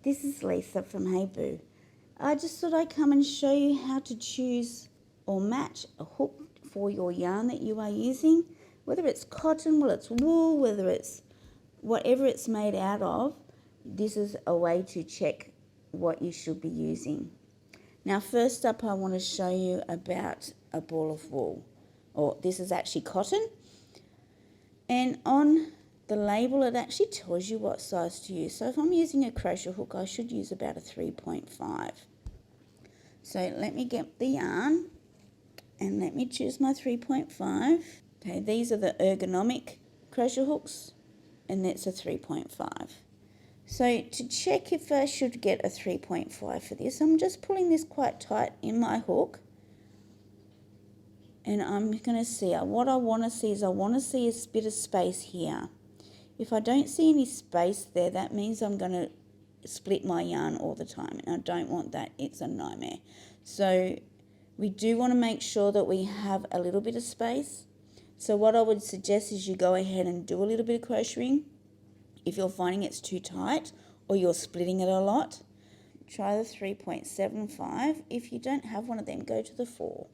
this is Lisa from Hey Bou. I just thought I'd come and show you how to choose or match a hook for your yarn that you are using. Whether it's cotton, whether it's wool, whether it's whatever it's made out of, this is a way to check what you should be using. Now first up I want to show you about a ball of wool, or this is actually cotton, and on the label it actually tells you what size to use. So if I'm using a crochet hook, I should use about a 3.5. So let me get the yarn and let me choose my 3.5. Okay, these are the ergonomic crochet hooks and that's a 3.5. So to check if I should get a 3.5 for this, I'm just pulling this quite tight in my hook, and I'm going to see, what I want to see is I want to see a bit of space here. If I don't see any space there, that means I'm going to split my yarn all the time, and I don't want that. It's a nightmare. So we do want to make sure that we have a little bit of space. So what I would suggest is you go ahead and do a little bit of crocheting. If you're finding it's too tight or you're splitting it a lot, try the 3.75. If you don't have one of them, go to the 4.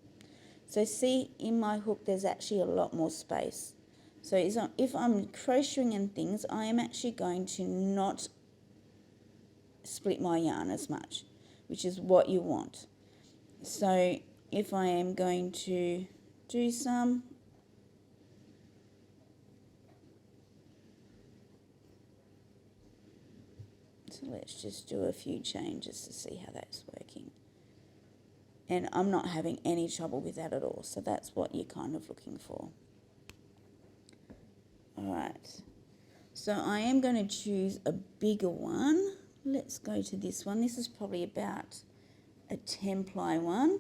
So see, in my hook there's actually a lot more space. So if I'm crocheting and things, I am actually going to not split my yarn as much, which is what you want. So if I am going to do some, so let's just do a few changes to see how that's working. And I'm not having any trouble with that at all, so that's what you're kind of looking for. Alright, so I am going to choose a bigger one. Let's go to this one. This is probably about a 10-ply one.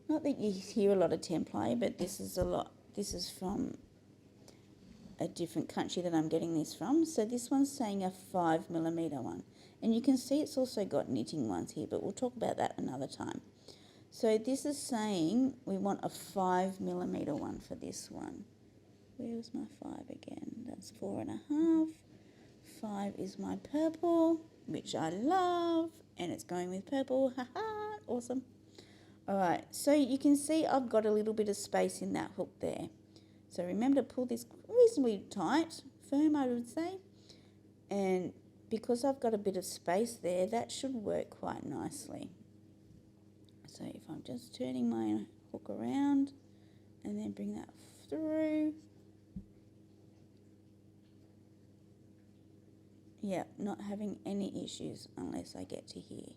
Not that you hear a lot of 10-ply, but this is a lot. This is from a different country that I'm getting this from. So this one's saying a 5mm one. And you can see it's also got knitting ones here, but we'll talk about that another time. So this is saying we want a 5mm one for this one. Where's my 5 again? That's 4.5. 5 is my purple, which I love, and it's going with purple. Haha, awesome. Alright, so you can see I've got a little bit of space in that hook there. So remember to pull this reasonably tight, firm I would say, and because I've got a bit of space there, that should work quite nicely. So if I'm just turning my hook around and then bring that through. Yeah, not having any issues unless I get to here.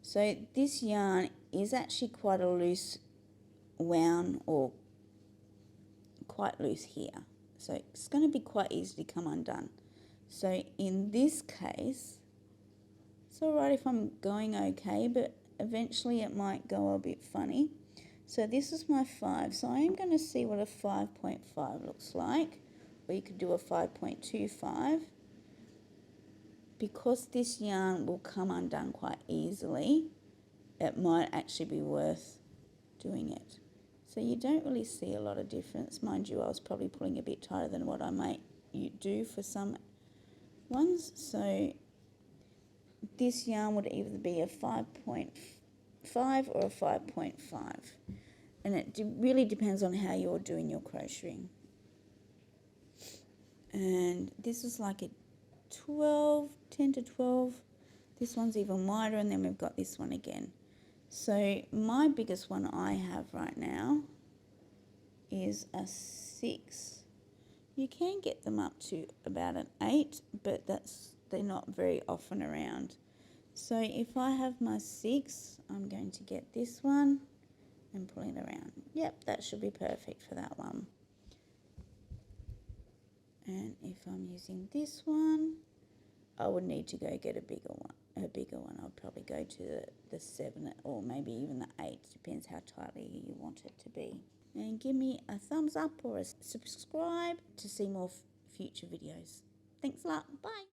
So this yarn is actually quite a loose wound, or quite loose here. So it's going to be quite easy to come undone. So in this case, it's alright if I'm going okay, but eventually it might go a bit funny. So this is my 5. So I am going to see what a 5.5 looks like. Or you could do a 5.25. Because this yarn will come undone quite easily, it might actually be worth doing it. So you don't really see a lot of difference. Mind you, I was probably pulling a bit tighter than what I might do for some ones. So this yarn would either be a 5.5 or a 5.5. And it really depends on how you're doing your crocheting. And this is like a 10 to 12. This one's even wider, and then we've got this one again. So my biggest one I have right now is a 6. You can get them up to about an 8, but they're not very often around. So if I have my 6, I'm going to get this one and pull it around. Yep, that should be perfect for that one. And if I'm using this one, I would need to go get a bigger one. I'll probably go to the 7 or maybe even the 8. Depends how tightly you want it to be. And give me a thumbs up or a subscribe to see more future videos. Thanks a lot. Bye.